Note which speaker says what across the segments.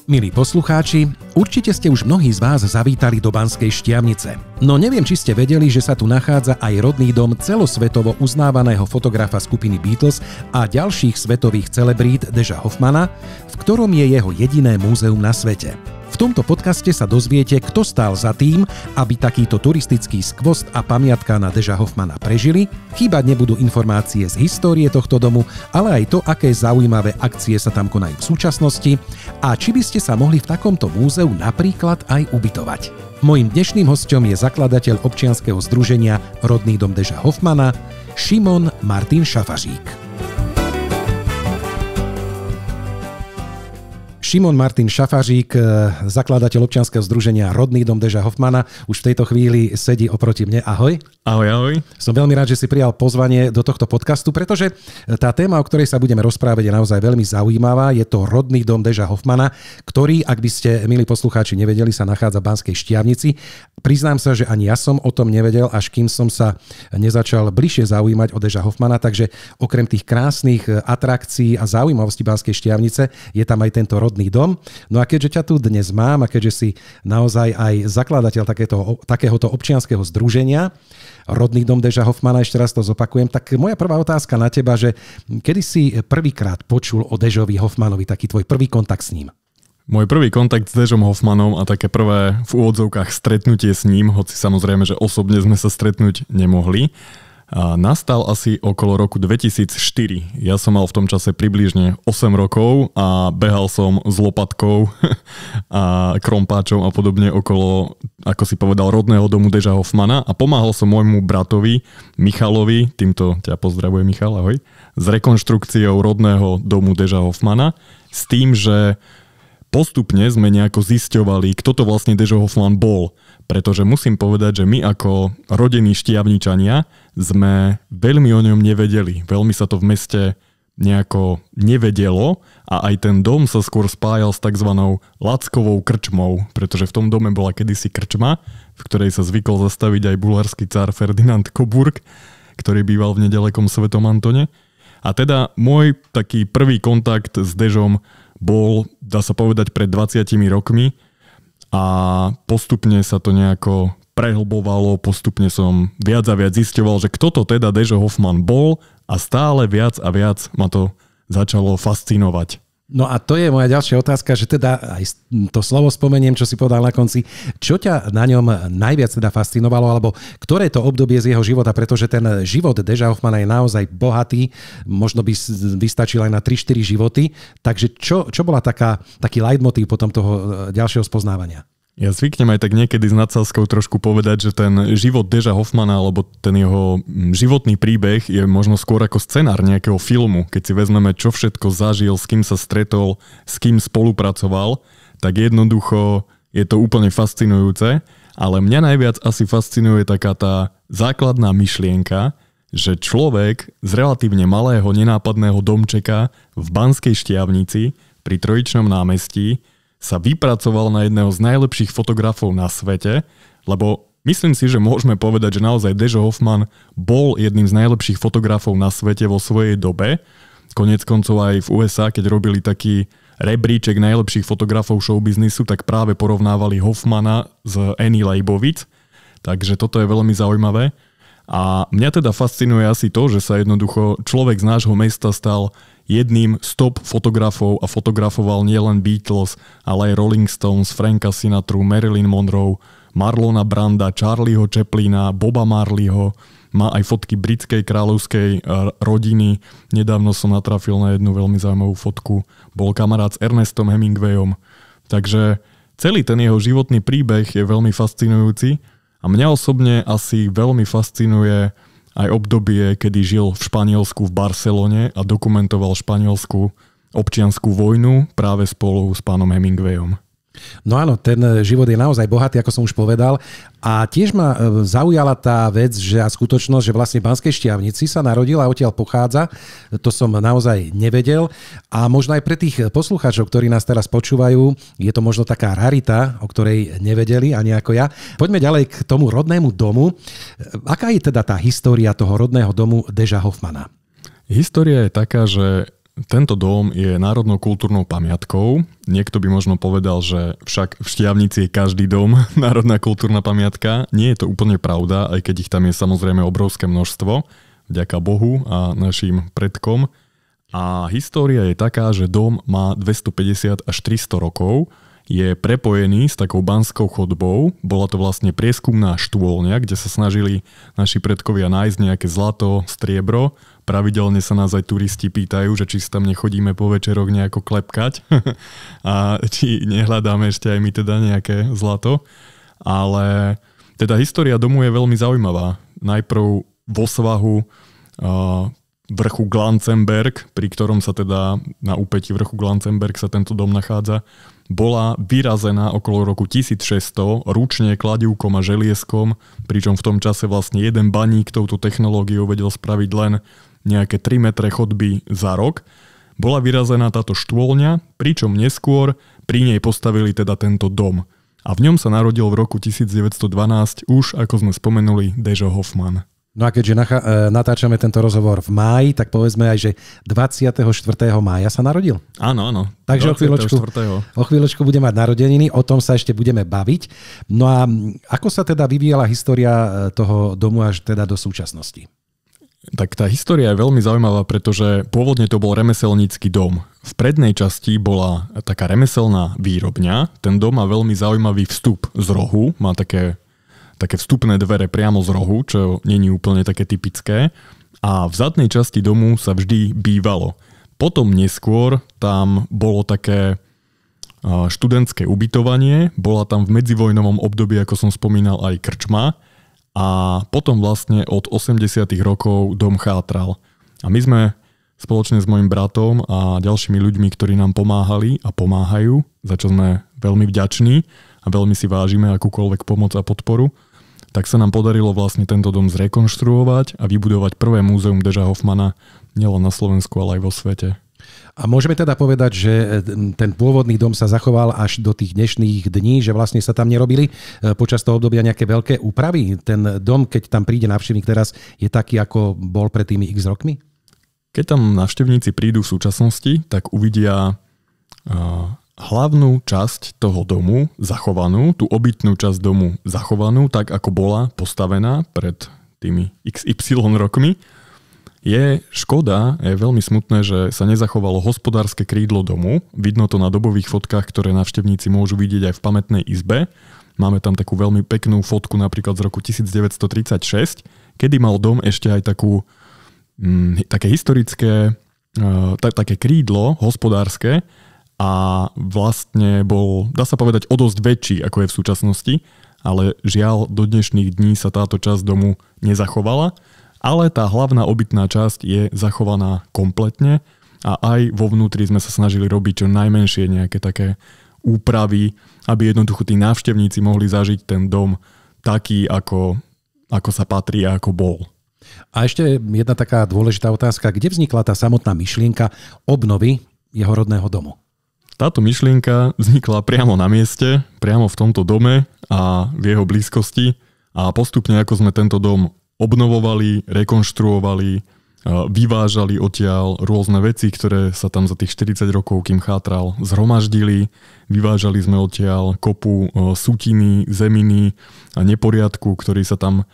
Speaker 1: Milí poslucháči, určite ste už mnohí z vás zavítali do Banskej Štiavnice. No neviem, či ste vedeli, že sa tu nachádza aj rodný dom celosvetovo uznávaného fotografa skupiny Beatles a ďalších svetových celebrít Deža Hoffmana, v ktorom je jeho jediné múzeum na svete. V tomto podcaste sa dozviete, kto stál za tým, aby takýto turistický skvost a pamiatka na Deža Hoffmana prežili. Chýbať nebudú informácie z histórie tohto domu, ale aj to, aké zaujímavé akcie sa tam konajú v súčasnosti a či by ste sa mohli v takomto múzeu napríklad aj ubytovať. Mojím dnešným hosťom je zakladateľ občianskeho združenia Rodný dom Deža Hoffmana, Šimon Martin Šafařík. Šimon Martin Šafařík, zakladateľ občianskeho združenia Rodný dom Deža Hoffmana, už v tejto chvíli sedí oproti mne. Ahoj.
Speaker 2: Ahoj, ahoj.
Speaker 1: Som veľmi rád, že si prijal pozvanie do tohto podcastu, pretože tá téma, o ktorej sa budeme rozprávať, je naozaj veľmi zaujímavá. Je to Rodný dom Deža Hoffmana, ktorý, ak by ste, milí poslucháči, nevedeli, sa nachádza v Banskej Štiavnici. Priznám sa, že ani ja som o tom nevedel, až kým som sa nezačal bližšie zaujímať o Deža Hoffmana, takže okrem tých krásnych atrakcií a zaujímavostí Banskej Štiavnice je tam aj tento rodný dom. No a keďže ťa tu dnes mám a keďže si naozaj aj zakladateľ takéhoto občianskeho združenia Rodný dom Deža Hoffmana, ešte raz to zopakujem, tak moja prvá otázka na teba, že kedy si prvýkrát počul o Dežovi Hoffmanovi, taký tvoj prvý kontakt s ním?
Speaker 2: Môj prvý kontakt s Dežom Hoffmanom a také prvé v úvodzovkách stretnutie s ním, hoci samozrejme, že osobne sme sa stretnúť nemohli, a nastal asi okolo roku 2004. Ja som mal v tom čase približne 8 rokov a behal som s lopatkou a krompáčom a podobne okolo, ako si povedal, rodného domu Deža Hoffmana a pomáhal som môjmu bratovi Michalovi, týmto ťa pozdravujem Michal, ahoj, s rekonštrukciou rodného domu Deža Hoffmana s tým, že postupne sme nejako zisťovali, kto to vlastne Dežo Hoffman bol. Pretože musím povedať, že my ako rodení Štiavničania sme veľmi o ňom nevedeli. Veľmi sa to v meste nejako nevedelo a aj ten dom sa skôr spájal s takzvanou Lackovou krčmou, pretože v tom dome bola kedysi krčma, v ktorej sa zvykol zastaviť aj bulharský cár Ferdinand Coburg, ktorý býval v nedalekom Svetom Antone. A teda môj taký prvý kontakt s Dežom bol, dá sa povedať, pred 20 rokmi a postupne sa to nejako prehlbovalo, postupne som viac a viac zisťoval, že kto to teda Dežo Hoffman bol a stále viac a viac ma to začalo fascinovať.
Speaker 1: No a to je moja ďalšia otázka, že teda aj to slovo spomeniem, čo si povedal na konci. Čo ťa na ňom najviac teda fascinovalo, alebo ktoré to obdobie z jeho života, pretože ten život Deža Hoffmana je naozaj bohatý, možno by vystačil aj na 3-4 životy, takže čo bola taký leitmotív potom toho ďalšieho spoznávania?
Speaker 2: Ja zvyknem aj tak niekedy s nadsázkou trošku povedať, že ten život Deža Hoffmana alebo ten jeho životný príbeh je možno skôr ako scenár nejakého filmu. Keď si vezmeme, čo všetko zažil, s kým sa stretol, s kým spolupracoval, tak jednoducho je to úplne fascinujúce. Ale mňa najviac asi fascinuje taká tá základná myšlienka, že človek z relatívne malého nenápadného domčeka v Banskej Štiavnici pri Trojičnom námestí sa vypracoval na jedného z najlepších fotografov na svete, lebo myslím si, že môžeme povedať, že naozaj Dežo Hoffman bol jedným z najlepších fotografov na svete vo svojej dobe. Koniec koncov aj v USA, keď robili taký rebríček najlepších fotografov showbiznisu, tak práve porovnávali Hoffmana s Annie Leibovitz. Takže toto je veľmi zaujímavé. A mňa teda fascinuje asi to, že sa jednoducho človek z nášho mesta stal jedným z top fotografov a fotografoval nielen Beatles, ale aj Rolling Stones, Franka Sinatru, Marilyn Monroe, Marlona Branda, Charlieho Chaplina, Boba Marleyho, má aj fotky britskej kráľovskej rodiny. Nedávno som natrafil na jednu veľmi zaujímavú fotku. Bol kamarát s Ernestom Hemingwayom. Takže celý ten jeho životný príbeh je veľmi fascinujúci a mňa osobne asi veľmi fascinuje aj obdobie, kedy žil v Španielsku v Barcelone a dokumentoval španielsku občiansku vojnu práve spolu s pánom Hemingwayom.
Speaker 1: No áno, ten život je naozaj bohatý, ako som už povedal. A tiež ma zaujala tá vec, že a skutočnosť, že vlastne v Banskej Štiavnici sa narodil a odtiaľ pochádza. To som naozaj nevedel. A možno aj pre tých poslucháčov, ktorí nás teraz počúvajú, je to možno taká rarita, o ktorej nevedeli, ani ako ja. Poďme ďalej k tomu rodnému domu. Aká je teda tá história toho rodného domu Deža Hoffmana?
Speaker 2: História je taká, že tento dom je národnou kultúrnou pamiatkou. Niekto by možno povedal, že však v Štiavnici je každý dom národná kultúrna pamiatka. Nie je to úplne pravda, aj keď ich tam je samozrejme obrovské množstvo, vďaka Bohu a našim predkom. A história je taká, že dom má 250 až 300 rokov, je prepojený s takou banskou chodbou. Bola to vlastne prieskumná štôlňa, kde sa snažili naši predkovia nájsť nejaké zlato, striebro. Pravidelne sa nás aj turisti pýtajú, že či si tam nechodíme po večeroch nejako klepkať a či nehľadáme ešte aj my teda nejaké zlato. Ale teda história domu je veľmi zaujímavá. Najprv vo svahu vrchu Glanzenberg, pri ktorom sa teda na úpätí vrchu Glanzenberg sa tento dom nachádza, bola vyrazená okolo roku 1600 ručne kladivkom a želieskom, pričom v tom čase vlastne jeden baník touto technológiou vedel spraviť len nejaké 3 metre chodby za rok. Bola vyrazená táto štôlňa, pričom neskôr pri nej postavili teda tento dom. A v ňom sa narodil v roku 1912 už, ako sme spomenuli, Dežo Hoffman.
Speaker 1: No a keďže natáčame tento rozhovor v máji, tak povedzme aj, že 24. mája sa narodil.
Speaker 2: Áno.
Speaker 1: Takže o chvíľočku bude mať narodeniny, o tom sa ešte budeme baviť. No a ako sa teda vyvíjala história toho domu až teda do súčasnosti?
Speaker 2: Tak tá história je veľmi zaujímavá, pretože pôvodne to bol remeselnícky dom. V prednej časti bola taká remeselná výrobňa. Ten dom má veľmi zaujímavý vstup z rohu, má také vstupné dvere priamo z rohu, čo nie je úplne také typické. A v zadnej časti domu sa vždy bývalo. Potom neskôr tam bolo také študentské ubytovanie, bola tam v medzivojnovom období, ako som spomínal, aj krčma a potom vlastne od 80. rokov dom chátral. A my sme spoločne s mojim bratom a ďalšími ľuďmi, ktorí nám pomáhali a pomáhajú, za čo sme veľmi vďační a veľmi si vážime akúkoľvek pomoc a podporu, tak sa nám podarilo vlastne tento dom zrekonštruovať a vybudovať prvé múzeum Deža Hoffmana nielen na Slovensku, ale aj vo svete.
Speaker 1: A môžeme teda povedať, že ten pôvodný dom sa zachoval až do tých dnešných dní, že vlastne sa tam nerobili počas toho obdobia nejaké veľké úpravy? Ten dom, keď tam príde návštevník teraz, je taký, ako bol pred tými x rokmi?
Speaker 2: Keď tam návštevníci prídu v súčasnosti, tak uvidia hlavnú časť toho domu zachovanú, tú obytnú časť domu zachovanú, tak ako bola postavená pred tými XY rokmi. Je škoda, je veľmi smutné, že sa nezachovalo hospodárske krídlo domu. Vidno to na dobových fotkách, ktoré návštevníci môžu vidieť aj v pamätnej izbe. Máme tam takú veľmi peknú fotku napríklad z roku 1936, kedy mal dom ešte aj také historické, také krídlo hospodárske, a vlastne bol, dá sa povedať, o dosť väčší, ako je v súčasnosti, ale žiaľ, do dnešných dní sa táto časť domu nezachovala, ale tá hlavná obytná časť je zachovaná kompletne a aj vo vnútri sme sa snažili robiť čo najmenšie nejaké také úpravy, aby jednoducho tí návštevníci mohli zažiť ten dom taký, ako sa patrí a ako bol.
Speaker 1: A ešte jedna taká dôležitá otázka, kde vznikla tá samotná myšlienka obnovy jeho rodného domu?
Speaker 2: Táto myšlienka vznikla priamo na mieste, priamo v tomto dome a v jeho blízkosti a postupne ako sme tento dom obnovovali, rekonštruovali, vyvážali odtiaľ rôzne veci, ktoré sa tam za tých 40 rokov, kým chátral, zhromaždili, vyvážali sme odtiaľ kopu sutiny, zeminy a neporiadku, ktorý sa tam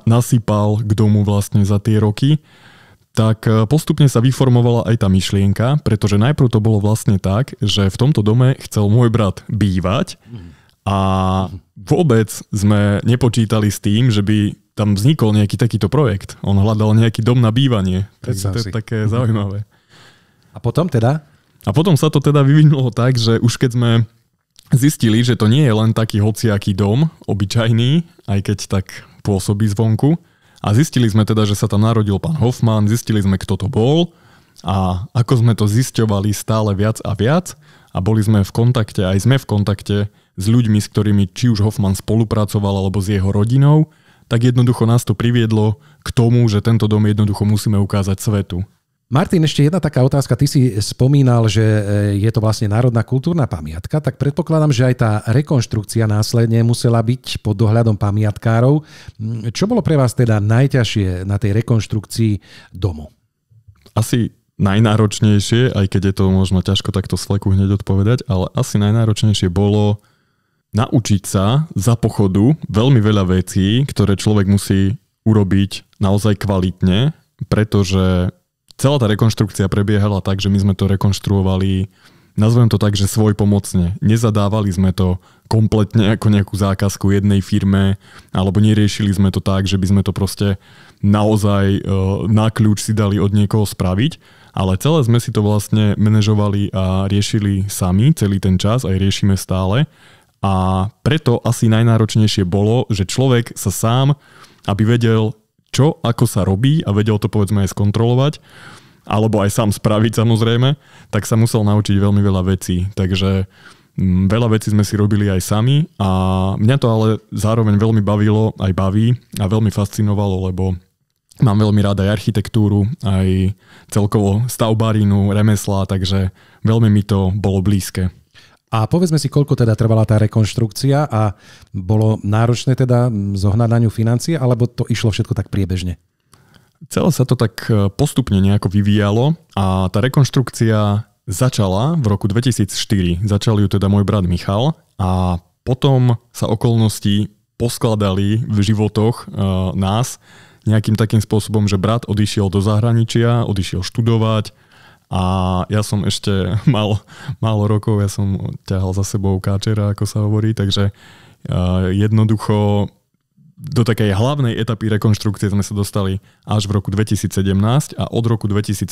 Speaker 2: nasypal k domu vlastne za tie roky. Tak postupne sa vyformovala aj tá myšlienka, pretože najprv to bolo vlastne tak, že v tomto dome chcel môj brat bývať a vôbec sme nepočítali s tým, že by tam vznikol nejaký takýto projekt. On hľadal nejaký dom na bývanie. Takže to je také zaujímavé.
Speaker 1: A potom teda?
Speaker 2: A potom sa to teda vyvinulo tak, že už keď sme zistili, že to nie je len taký hociaký dom, obyčajný, aj keď tak pôsobí zvonku, a zistili sme teda, že sa tam narodil pán Hoffman, zistili sme, kto to bol a ako sme to zisťovali stále viac a viac a boli sme v kontakte, aj sme v kontakte s ľuďmi, s ktorými či už Hoffman spolupracoval alebo s jeho rodinou, tak jednoducho nás to priviedlo k tomu, že tento dom jednoducho musíme ukázať svetu.
Speaker 1: Martin, ešte jedna taká otázka. Ty si spomínal, že je to vlastne národná kultúrna pamiatka, tak predpokladám, že aj tá rekonštrukcia následne musela byť pod dohľadom pamiatkárov. Čo bolo pre vás teda najťažšie na tej rekonštrukcii domu?
Speaker 2: Asi najnáročnejšie, aj keď je to možno ťažko takto z fleku hneď odpovedať, ale asi najnáročnejšie bolo naučiť sa za pochodu veľmi veľa vecí, ktoré človek musí urobiť naozaj kvalitne, pretože celá tá rekonštrukcia prebiehala tak, že my sme to rekonštruovali, nazvem to tak, že svojpomocne. Nezadávali sme to kompletne ako nejakú zákazku jednej firme, alebo neriešili sme to tak, že by sme to proste naozaj na kľúč si dali od niekoho spraviť, ale celé sme si to vlastne manažovali a riešili sami celý ten čas, aj riešime stále. A preto asi najnáročnejšie bolo, že človek sa sám, aby vedel, čo, ako sa robí a vedel to povedzme aj skontrolovať, alebo aj sám spraviť samozrejme, tak sa musel naučiť veľmi veľa vecí. Takže veľa vecí sme si robili aj sami a mňa to ale zároveň veľmi bavilo, aj baví a veľmi fascinovalo, lebo mám veľmi rád aj architektúru, aj celkovo stavbárinu, remeslá, takže veľmi mi to bolo blízke.
Speaker 1: A povedzme si, koľko teda trvala tá rekonštrukcia a bolo náročné teda zohnať na ňu financie, alebo to išlo všetko tak priebežne?
Speaker 2: Celé sa to tak postupne nejako vyvíjalo a tá rekonštrukcia začala v roku 2004. Začal ju teda môj brat Michal a potom sa okolnosti poskladali v životoch nás nejakým takým spôsobom, že brat odišiel do zahraničia, odišiel študovať a ja som ešte mal málo rokov, ja som ťahal za sebou káčera, ako sa hovorí, takže jednoducho do takej hlavnej etapy rekonštrukcie sme sa dostali až v roku 2017 a od roku 2017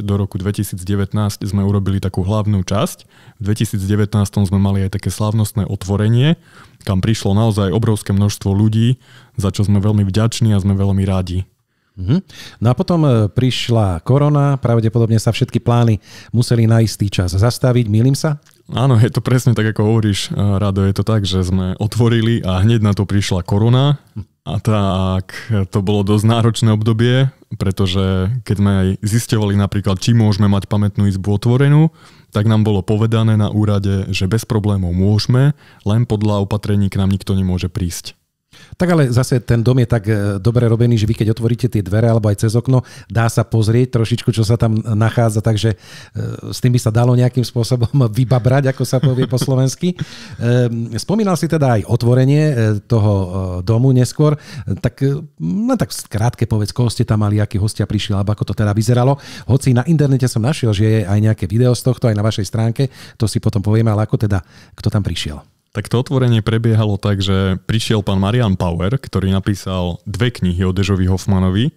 Speaker 2: do roku 2019 sme urobili takú hlavnú časť. V 2019 sme mali aj také slávnostné otvorenie, kam prišlo naozaj obrovské množstvo ľudí, za čo sme veľmi vďační a sme veľmi rádi.
Speaker 1: No a potom prišla korona, pravdepodobne sa všetky plány museli na istý čas zastaviť, mýlim sa?
Speaker 2: Áno, je to presne tak, ako hovoríš, Rado, je to tak, že sme otvorili a hneď na to prišla korona a tak to bolo dosť náročné obdobie, pretože keď sme aj zisťovali napríklad, či môžeme mať pamätnú izbu otvorenú, tak nám bolo povedané na úrade, že bez problémov môžeme, len podľa opatrení k nám nikto nemôže prísť.
Speaker 1: Tak ale zase ten dom je tak dobre robený, že vy keď otvoríte tie dvere alebo aj cez okno, dá sa pozrieť trošičku, čo sa tam nachádza, takže s tým by sa dalo nejakým spôsobom vybabrať, ako sa povie po slovensky. Spomínal si teda aj otvorenie toho domu neskôr, tak krátke povedz, koho ste tam mali, akí hostia prišli, alebo ako to teda vyzeralo. Hoci na internete som našiel, že je aj nejaké video z tohto, aj na vašej stránke, to si potom povieme, ale ako teda, kto tam prišiel?
Speaker 2: Tak to otvorenie prebiehalo tak, že prišiel pán Marian Power, ktorý napísal 2 knihy o Dežovi Hoffmanovi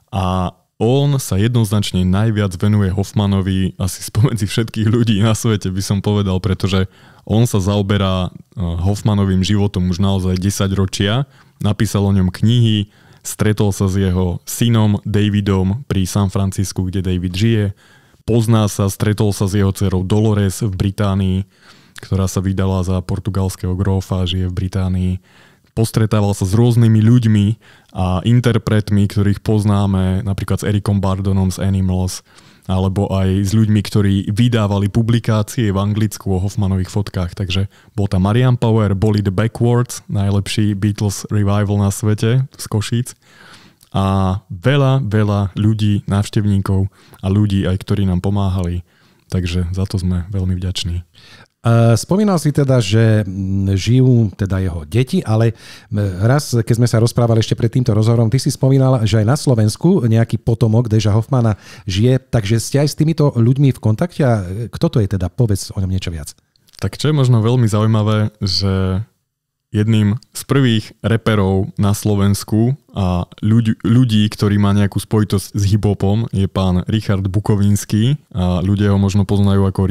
Speaker 2: a on sa jednoznačne najviac venuje Hoffmanovi asi spomedzi všetkých ľudí na svete, by som povedal, pretože on sa zaoberá Hoffmanovým životom už naozaj 10 ročia, napísal o ňom knihy, stretol sa s jeho synom Davidom pri San Francisku, kde David žije, pozná sa, stretol sa s jeho dcerou Dolores v Británii, ktorá sa vydala za portugalského grófa, žije v Británii. Postretával sa s rôznymi ľuďmi a interpretmi, ktorých poznáme, napríklad s Ericom Bardonom z Animals, alebo aj s ľuďmi, ktorí vydávali publikácie v Anglicku o Hoffmanových fotkách. Takže bol tam Marian Power, boli The Backwards, najlepší Beatles revival na svete z Košíc. A veľa ľudí, návštevníkov a ľudí aj, ktorí nám pomáhali. Takže za to sme veľmi vďační.
Speaker 1: Spomínal si teda, že žijú teda jeho deti, ale raz, keď sme sa rozprávali ešte pred týmto rozhovorom, ty si spomínal, že aj na Slovensku nejaký potomok Deža Hoffmana žije, takže ste aj s týmito ľuďmi v kontakte a kto to je teda? Povedz o ňom niečo viac.
Speaker 2: Tak čo je možno veľmi zaujímavé, že jedným z prvých reperov na Slovensku a ľudí, ktorí má nejakú spojitosť s hiphopom, je pán Richard Bukovinský a ľudia ho možno poznajú ako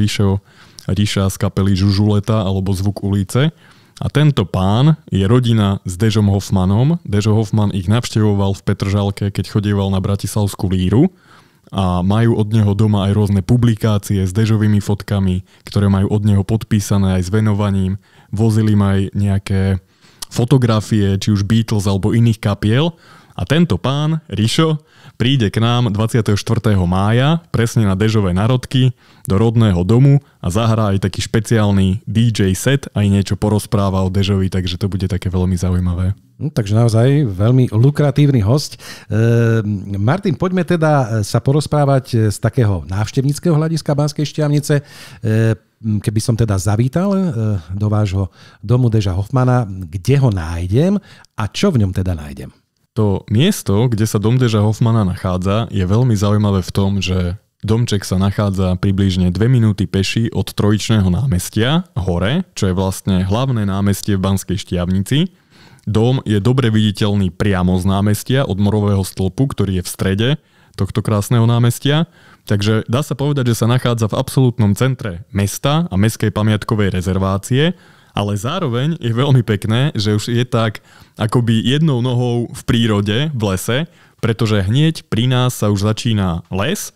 Speaker 2: Ríša z kapely Žužuleta alebo Zvuk ulice. A tento pán je rodina s Dežom Hoffmanom. Dežo Hoffman ich navštevoval v Petržalke, keď chodieval na Bratislavskú líru a majú od neho doma aj rôzne publikácie s Dežovými fotkami, ktoré majú od neho podpísané aj s venovaním. Vozili aj nejaké fotografie, či už Beatles alebo iných kapiel. A A tento pán, Rišo, príde k nám 24. mája, presne na Dežové narodky, do rodného domu a zahrá aj taký špeciálny DJ set, aj niečo porozpráva o Dežovi, takže to bude také veľmi zaujímavé.
Speaker 1: Takže naozaj veľmi lukratívny hosť. Martin, poďme teda sa porozprávať z takého návštevníckeho hľadiska Banskej Štiavnice. Keby som teda zavítal do vášho domu Deža Hoffmana, kde ho nájdem a čo v ňom teda nájdem?
Speaker 2: To miesto, kde sa dom Deža Hoffmana nachádza, je veľmi zaujímavé v tom, že domček sa nachádza približne 2 minúty peši od Trojičného námestia hore, čo je vlastne hlavné námestie v Banskej Štiavnici. Dom je dobre viditeľný priamo z námestia od Morového stĺpu, ktorý je v strede tohto krásneho námestia. Takže dá sa povedať, že sa nachádza v absolútnom centre mesta a mestskej pamiatkovej rezervácie, ale zároveň je veľmi pekné, že už je tak akoby jednou nohou v prírode, v lese, pretože hneď pri nás sa už začína les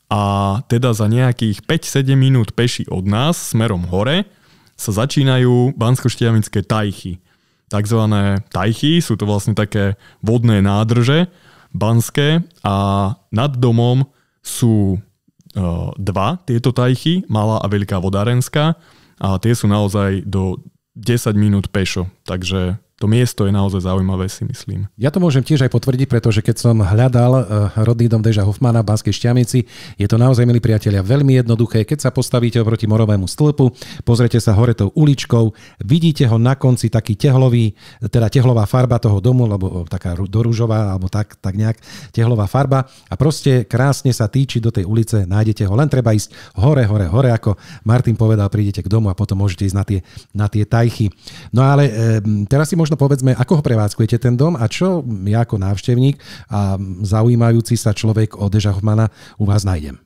Speaker 2: a teda za nejakých 5-7 minút peši od nás smerom hore sa začínajú banskoštiavnické tajchy. Takzvané tajchy sú to vlastne také vodné nádrže banské a nad domom sú dva tieto tajchy, malá a veľká vodárenská, a tie sú naozaj do 10 minút pešo, takže to miesto je naozaj zaujímavé, si myslím.
Speaker 1: Ja to môžem tiež aj potvrdiť, pretože keď som hľadal rodný dom Deža Hoffmana v Banskej Štiavnici, je to naozaj, milí priatelia, veľmi jednoduché. Keď sa postavíte oproti Morovému stĺpu, pozrite sa hore tou uličkou, vidíte ho na konci taký tehlová farba toho domu, lebo taká dorúžová, alebo tak nejak tehlová farba a proste krásne sa týči do tej ulice, nájdete ho. Len treba ísť hore, ako Martin povedal, prídete k domu a potom môžete ísť na tie tajchy. No ale teraz si možno povedzme, ako ho prevádzkujete ten dom a čo ja ako návštevník a zaujímajúci sa človek o Deža Hoffmana u vás nájdem.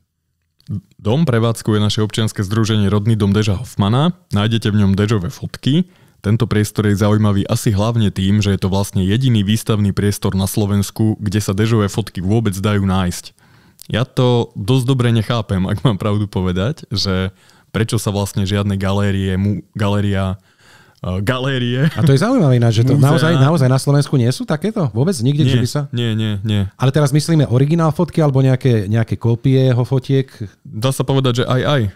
Speaker 2: Dom prevádzkuje naše občianske združenie Rodný dom Deža Hoffmana. Nájdete v ňom Dežové fotky. Tento priestor je zaujímavý asi hlavne tým, že je to vlastne jediný výstavný priestor na Slovensku, kde sa Dežové fotky vôbec dajú nájsť. Ja to dosť dobre nechápem, ak mám pravdu povedať, že prečo sa vlastne žiadne galérie.
Speaker 1: A to je zaujímavé, že to naozaj na Slovensku nie sú takéto? Vôbec nikde,
Speaker 2: nie,
Speaker 1: že by sa...
Speaker 2: Nie.
Speaker 1: Ale teraz myslíme originál fotky alebo nejaké kópie jeho fotiek?
Speaker 2: Dá sa povedať, že aj.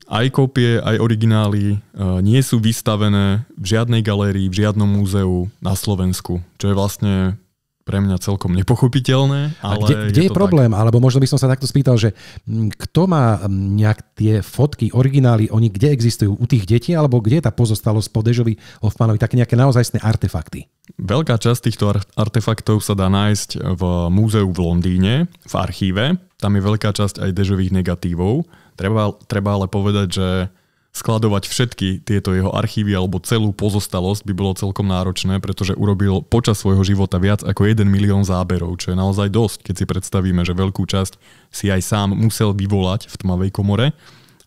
Speaker 2: Aj kópie, aj originály nie sú vystavené v žiadnej galérii, v žiadnom múzeu na Slovensku, čo je vlastne pre mňa celkom nepochopiteľné. Ale
Speaker 1: kde je problém? Tak. Alebo možno by som sa takto spýtal, že kto má nejak tie fotky, originály, oni kde existujú? U tých detí? Alebo kde je tá pozostalosť po Dežovi Hoffmanovi? Také nejaké naozajstné artefakty?
Speaker 2: Veľká časť týchto artefaktov sa dá nájsť v múzeu v Londýne, v archíve. Tam je veľká časť aj Dežových negatívov. Treba ale povedať, že skladovať všetky tieto jeho archívy alebo celú pozostalosť by bolo celkom náročné, pretože urobil počas svojho života viac ako 1 milión záberov, čo je naozaj dosť, keď si predstavíme, že veľkú časť si aj sám musel vyvolať v tmavej komore,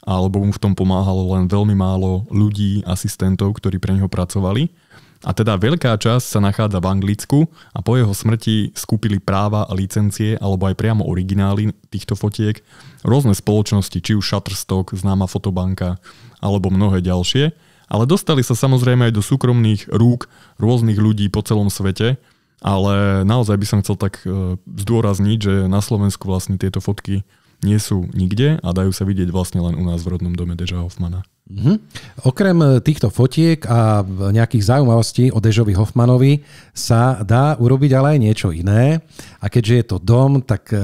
Speaker 2: alebo mu v tom pomáhalo len veľmi málo ľudí, asistentov, ktorí pre neho pracovali. A teda veľká časť sa nachádza v Anglicku a po jeho smrti skúpili práva a licencie alebo aj priamo originály týchto fotiek rôzne spoločnosti, či už Shutterstock, známa fotobanka alebo mnohé ďalšie, ale dostali sa samozrejme aj do súkromných rúk rôznych ľudí po celom svete, ale naozaj by som chcel tak zdôrazniť, že na Slovensku vlastne tieto fotky nie sú nikde a dajú sa vidieť vlastne len u nás v rodnom dome Deža Hoffmana.
Speaker 1: Okrem týchto fotiek a nejakých zaujímavostí o Dežovi Hoffmanovi sa dá urobiť ale aj niečo iné. A keďže je to dom, tak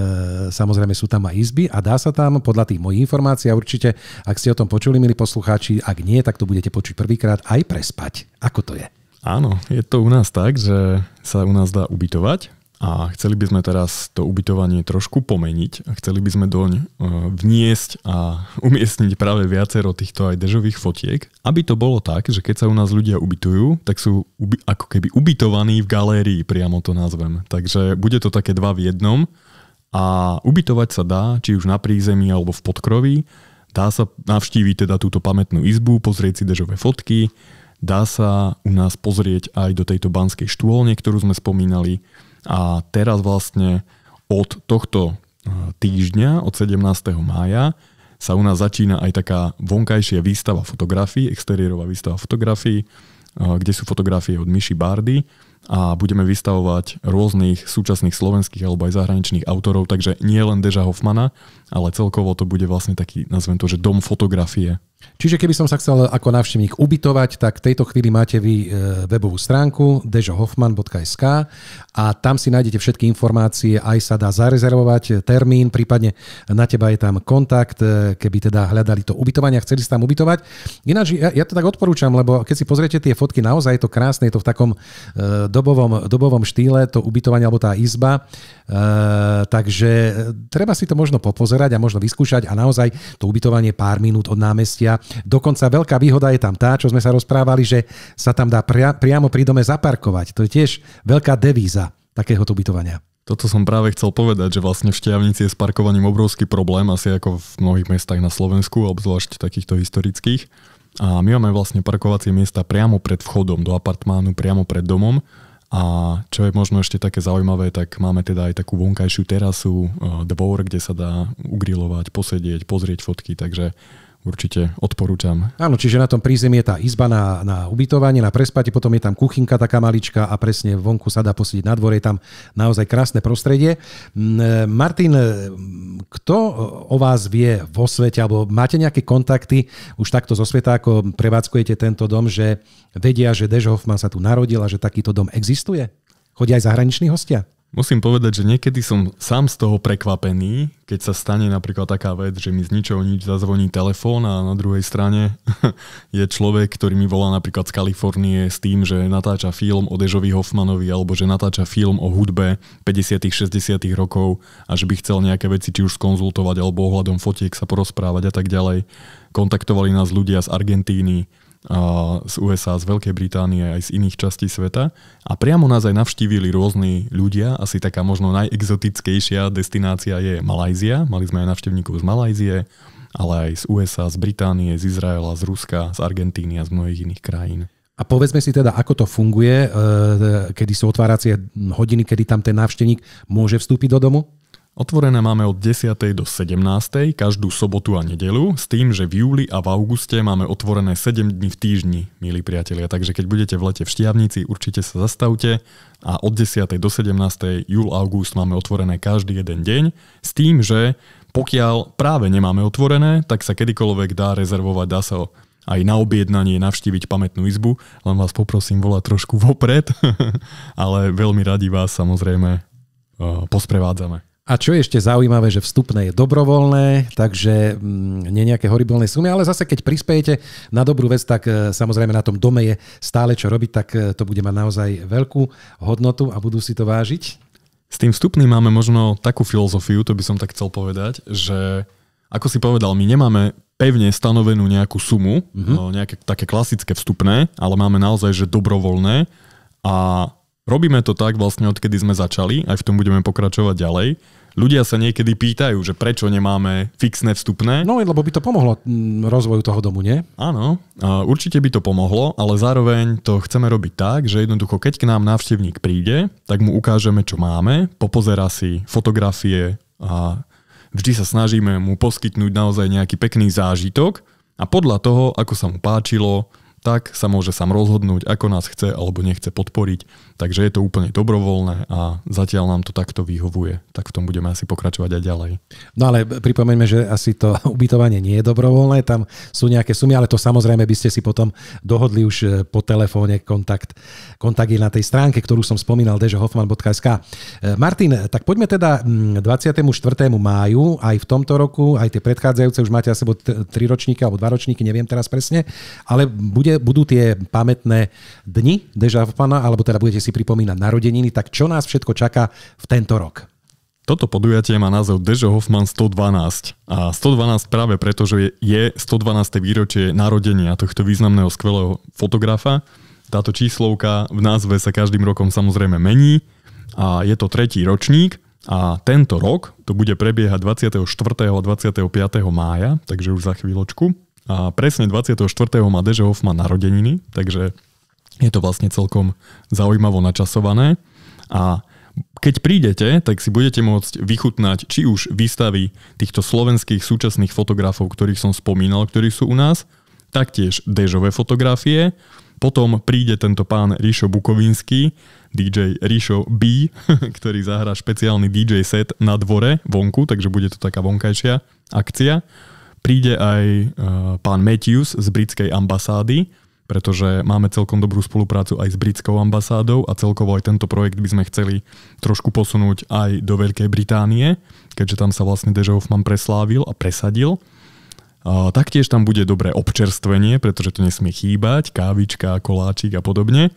Speaker 1: samozrejme sú tam aj izby a dá sa tam podľa tých mojich informácií a určite, ak ste o tom počuli, milí poslucháči, ak nie, tak to budete počuť prvýkrát aj prespať. Ako to je?
Speaker 2: Áno, je to u nás tak, že sa u nás dá ubytovať. A chceli by sme teraz to ubytovanie trošku pomeniť a chceli by sme doň vniesť a umiestniť práve viacero týchto aj Dežových fotiek, aby to bolo tak, že keď sa u nás ľudia ubytujú, tak sú ako keby ubytovaní v galérii, priamo to nazvem. Takže bude to také 2 v 1 a ubytovať sa dá, či už na prízemí alebo v podkroví. Dá sa navštíviť teda túto pamätnú izbu, pozrieť si Dežové fotky, dá sa u nás pozrieť aj do tejto banskej štôlne, ktorú sme spomínali. A teraz vlastne od tohto týždňa, od 17. mája, sa u nás začína aj taká vonkajšia výstava fotografií, exteriérová výstava fotografií, kde sú fotografie od Miši Bardy. a budeme vystavovať rôznych súčasných slovenských alebo aj zahraničných autorov, takže nie len Deža Hoffmana, ale celkovo to bude vlastne taký, nazvem to, že dom fotografie.
Speaker 1: Čiže keby som sa chcel ako návštevník ubytovať, tak v tejto chvíli máte vy webovú stránku dežohoffman.sk a tam si nájdete všetky informácie, aj sa dá zarezervovať termín, prípadne na teba je tam kontakt, keby teda hľadali to ubytovanie a chceli sa tam ubytovať. Ináč ja to tak odporúčam, lebo keď si pozriete tie fotky, naozaj je to krásne, je to v takom dobovom štýle, to ubytovanie alebo tá izba, takže treba si to možno popozerať a možno vyskúšať a naozaj to ubytovanie pár minút od námestia. Dokonca veľká výhoda je tam tá, čo sme sa rozprávali, že sa tam dá priamo pri dome zaparkovať. To je tiež veľká devíza takéhoto ubytovania.
Speaker 2: Toto som práve chcel povedať, že vlastne v Štiavnici je s parkovaním obrovský problém, asi ako v mnohých mestách na Slovensku, obzvlášť takýchto historických. A my máme vlastne parkovacie miesta priamo pred vchodom do apartmánu, priamo pred domom. A čo je možno ešte také zaujímavé, tak máme teda aj takú vonkajšiu terasu, dvor, kde sa dá ugrilovať, posedieť, pozrieť fotky, takže určite odporúčam.
Speaker 1: Áno, čiže na tom prízemí je tá izba na ubytovanie, na prespatie, potom je tam kuchynka taká malička a presne vonku sa dá posediť na dvore, je tam naozaj krásne prostredie. Martin, kto o vás vie vo svete, alebo máte nejaké kontakty už takto zo sveta, ako prevádzkujete tento dom, že vedia, že Dežo Hoffman sa tu narodil a že takýto dom existuje? Chodia aj zahraniční hostia?
Speaker 2: Musím povedať, že niekedy som sám z toho prekvapený, keď sa stane napríklad taká vec, že mi z ničoho nič zazvoní telefón a na druhej strane je človek, ktorý mi volá napríklad z Kalifornie s tým, že natáča film o Dežovi Hoffmanovi alebo že natáča film o hudbe 50. 60. rokov a že by chcel nejaké veci či už skonzultovať alebo ohľadom fotiek sa porozprávať a tak ďalej. Kontaktovali nás ľudia z Argentíny, z USA, z Veľkej Británie aj z iných častí sveta a priamo nás aj navštívili rôzni ľudia. Asi taká možno najexotickejšia destinácia je Malajzia. Mali sme aj navštevníkov z Malajzie, ale aj z USA, z Británie, z Izraela, z Ruska, z Argentíny a z mnohých iných krajín.
Speaker 1: A povedzme si teda, ako to funguje, kedy sú otváracie hodiny, kedy tam ten návštevník môže vstúpiť do domu?
Speaker 2: Otvorené máme od 10. do 17. každú sobotu a nedeľu, s tým, že v júli a v auguste máme otvorené 7 dní v týždni, milí priatelia. Takže keď budete v lete v Štiavnici, určite sa zastavte a od 10. do 17. júl-august máme otvorené každý jeden deň, s tým, že pokiaľ práve nemáme otvorené, tak sa kedykoľvek dá rezervovať, dá sa aj na objednanie navštíviť pamätnú izbu, len vás poprosím volať trošku vopred, ale veľmi radi vás samozrejme posprevádzame.
Speaker 1: A čo je ešte zaujímavé, že vstupné je dobrovoľné, takže nie nejaké horibilné sumy, ale zase keď prispiejete na dobrú vec, tak samozrejme na tom dome je stále čo robiť, tak to bude mať naozaj veľkú hodnotu a budú si to vážiť.
Speaker 2: S tým vstupným máme možno takú filozofiu, to by som tak chcel povedať, že ako si povedal, my nemáme pevne stanovenú nejakú sumu, nejaké také klasické vstupné, ale máme naozaj, že dobrovoľné a robíme to tak vlastne odkedy sme začali, aj v tom budeme pokračovať ďalej. Ľudia sa niekedy pýtajú, že prečo nemáme fixné vstupné.
Speaker 1: No, lebo by to pomohlo rozvoju toho domu, nie?
Speaker 2: Áno, určite by to pomohlo, ale zároveň to chceme robiť tak, že jednoducho, keď k nám návštevník príde, tak mu ukážeme, čo máme, popozerá si fotografie a vždy sa snažíme mu poskytnúť naozaj nejaký pekný zážitok a podľa toho, ako sa mu páčilo, tak sa môže sám rozhodnúť, ako nás chce alebo nechce podporiť. Takže je to úplne dobrovoľné a zatiaľ nám to takto vyhovuje. Tak v tom budeme asi pokračovať aj ďalej. No
Speaker 1: ale pripomeňme, že asi to ubytovanie nie je dobrovoľné, tam sú nejaké sumy, ale to samozrejme by ste si potom dohodli už po telefóne, kontakt je na tej stránke, ktorú som spomínal, dežohoffman.sk. Martin, tak poďme teda 24. máju, aj v tomto roku, aj tie predchádzajúce, už máte asi 3 ročníky alebo 2 ročníky, neviem teraz presne, ale budú tie pamätné dni Deža Hoffmana, alebo teda budete si pripomínať narodeniny, tak čo nás všetko čaká v tento rok?
Speaker 2: Toto podujatie má názov Dežo Hoffman 112. A 112 práve preto, že je 112. výročie narodenia tohto významného skvelého fotografa. Táto číslovka v názve sa každým rokom samozrejme mení a je to 3. ročník a tento rok to bude prebiehať 24. a 25. mája, takže už za chvíľočku. A presne 24. má Dežo Hoffman narodeniny, takže je to vlastne celkom zaujímavo načasované. A keď prídete, tak si budete môcť vychutnať či už výstavy týchto slovenských súčasných fotografov, ktorých som spomínal, ktorí sú u nás, taktiež Dežové fotografie. Potom príde tento pán Ríšo Bukovinský, DJ Rišo B, ktorý zahrá špeciálny DJ set na dvore vonku, takže bude to taká vonkajšia akcia. Príde aj pán Matthews z britskej ambasády, pretože máme celkom dobrú spoluprácu aj s britskou ambasádou a celkovo aj tento projekt by sme chceli trošku posunúť aj do Veľkej Británie, keďže tam sa vlastne Deža Hoffman preslávil a presadil. Taktiež tam bude dobré občerstvenie, pretože to nesmie chýbať, kávička, koláčik a podobne.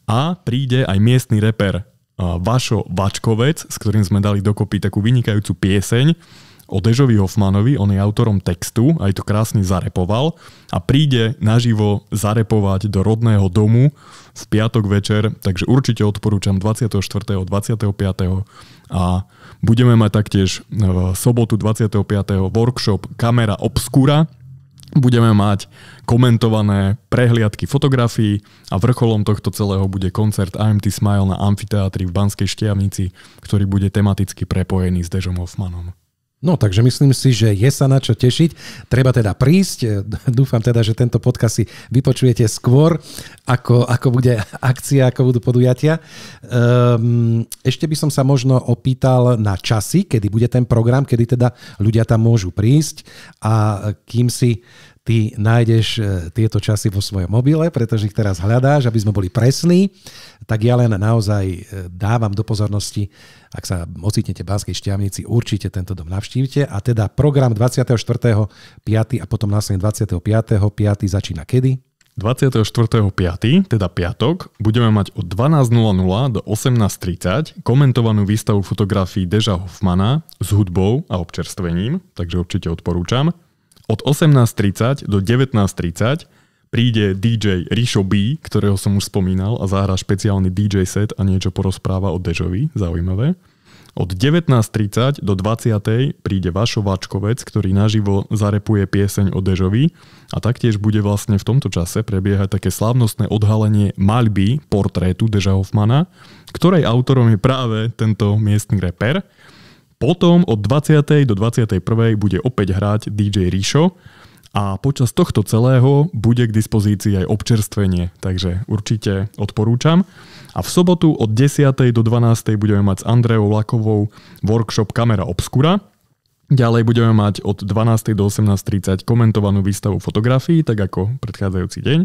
Speaker 2: A príde aj miestny reper Vašo Vačkovec, s ktorým sme dali dokopy takú vynikajúcu pieseň o Dežovi Hoffmanovi. On je autorom textu, aj to krásne zarepoval a príde naživo zarepovať do rodného domu v piatok večer, takže určite odporúčam 24. 25. a budeme mať taktiež v sobotu 25. workshop Camera Obscura. Budeme mať komentované prehliadky fotografií a vrcholom tohto celého bude koncert IMT Smile na amfiteátri v Banskej Štiavnici, ktorý bude tematicky prepojený s Dežom Hoffmanom.
Speaker 1: No, takže myslím si, že je sa na čo tešiť. Treba teda prísť. Dúfam teda, že tento podcast si vypočujete skôr, ako bude akcia, ako budú podujatia. Ešte by som sa možno opýtal na časy, kedy bude ten program, kedy teda ľudia tam môžu prísť a kým si ty nájdeš tieto časy vo svojom mobile, pretože ich teraz hľadáš, aby sme boli presní, tak ja len naozaj dávam do pozornosti, ak sa ocitnete v Banskej Štiavnici, určite tento dom navštívte. A teda program 24.5. a potom následne 25.5. začína kedy?
Speaker 2: 24.5., teda piatok, budeme mať od 12.00 do 18.30 komentovanú výstavu fotografií Deža Hoffmana s hudbou a občerstvením, takže určite odporúčam. Od 18.30 do 19.30 príde DJ Rišo B, ktorého som už spomínal a zahrá špeciálny DJ set a niečo porozpráva o Dežovi, zaujímavé. Od 19.30 do 20.00 príde Vašo Vačkovec, ktorý naživo zarepuje pieseň o Dežovi a taktiež bude vlastne v tomto čase prebiehať také slávnostné odhalenie maľby portrétu Deža Hoffmana, ktorej autorom je práve tento miestny reper. Potom od 20. do 21. bude opäť hrať DJ Rišo a počas tohto celého bude k dispozícii aj občerstvenie, takže určite odporúčam. A v sobotu od 10. do 12. budeme mať s Andreou Lakovou workshop Camera Obscura. Ďalej budeme mať od 12. do 18.30 komentovanú výstavu fotografií, tak ako predchádzajúci deň.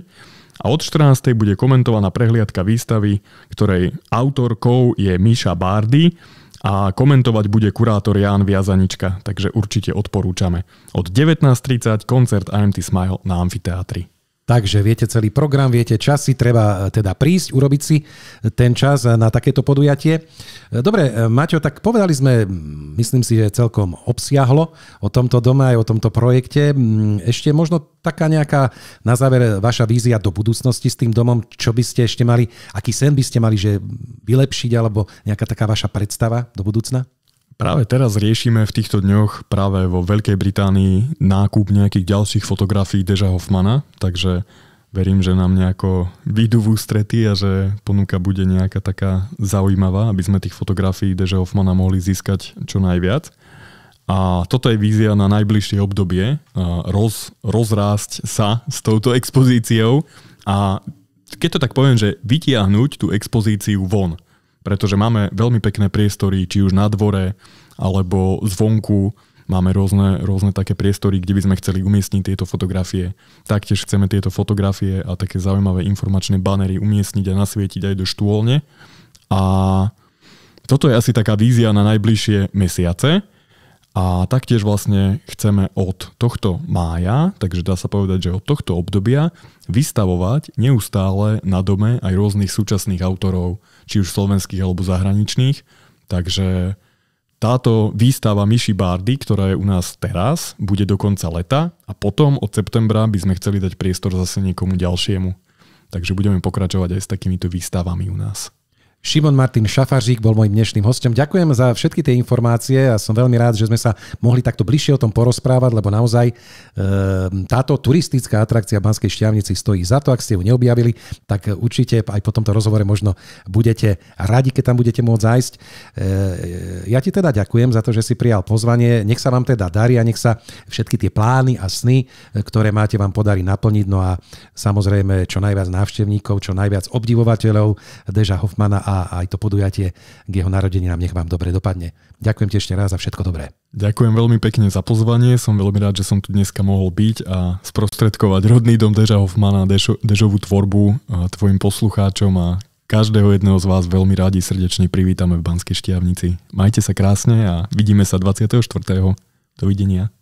Speaker 2: A od 14. bude komentovaná prehliadka výstavy, ktorej autorkou je Miša Bárdy, a komentovať bude kurátor Ján Viazanička, takže určite odporúčame. Od 19.30 koncert IMT Smile na amfiteátri.
Speaker 1: Takže viete celý program, viete časy, treba teda prísť, urobiť si ten čas na takéto podujatie. Dobre, Maťo, tak povedali sme, myslím si, že celkom obsiahlo o tomto dome aj o tomto projekte. Ešte možno taká nejaká na záver vaša vízia do budúcnosti s tým domom, čo by ste ešte mali, aký sen by ste mali, že vylepšiť, alebo nejaká taká vaša predstava do budúcna?
Speaker 2: Práve teraz riešime v týchto dňoch práve vo Veľkej Británii nákup nejakých ďalších fotografií Deža Hoffmana, takže verím, že nám nejako výjdu v ústrety a že ponuka bude nejaká taká zaujímavá, aby sme tých fotografií Deža Hoffmana mohli získať čo najviac. A toto je vízia na najbližšie obdobie, rozrásť sa s touto expozíciou a keď to tak poviem, že vytiahnuť tú expozíciu von. Pretože máme veľmi pekné priestory, či už na dvore, alebo zvonku. Máme rôzne také priestory, kde by sme chceli umiestniť tieto fotografie. Taktiež chceme tieto fotografie a také zaujímavé informačné banery umiestniť a nasvietiť aj do štôlne. A toto je asi taká vízia na najbližšie mesiace. A taktiež vlastne chceme od tohto mája, takže dá sa povedať, že od tohto obdobia vystavovať neustále na dome aj rôznych súčasných autorov, či už slovenských alebo zahraničných. Takže táto výstava Miši Bárdy, ktorá je u nás teraz, bude do konca leta a potom od septembra by sme chceli dať priestor zase niekomu ďalšiemu. Takže budeme pokračovať aj s takýmito výstavami u nás.
Speaker 1: Šimon Martin Šafařík bol môjim dnešným hosťom. Ďakujem za všetky tie informácie a som veľmi rád, že sme sa mohli takto bližšie o tom porozprávať, lebo naozaj táto turistická atrakcia v Banskej Štiavnici stojí za to. Ak ste ju neobjavili, tak určite aj po tomto rozhovore možno budete radi, keď tam budete môcť zájsť. Ja ti teda ďakujem za to, že si prijal pozvanie. Nech sa vám teda darí a nech sa všetky tie plány a sny, ktoré máte, vám podarí naplniť. No a samozrejme čo najviac návštevníkov, čo najviac obdivovateľov Deža Hoffmana a a aj to podujatie k jeho narodeninám nech vám dobre dopadne. Ďakujem ti ešte raz za všetko dobré.
Speaker 2: Ďakujem veľmi pekne za pozvanie, som veľmi rád, že som tu dneska mohol byť a sprostredkovať rodný dom Deža Hoffmana, Dežovú tvorbu tvojim poslucháčom a každého jedného z vás veľmi rádi srdečne privítame v Banskej Štiavnici. Majte sa krásne a vidíme sa 24. Dovidenia.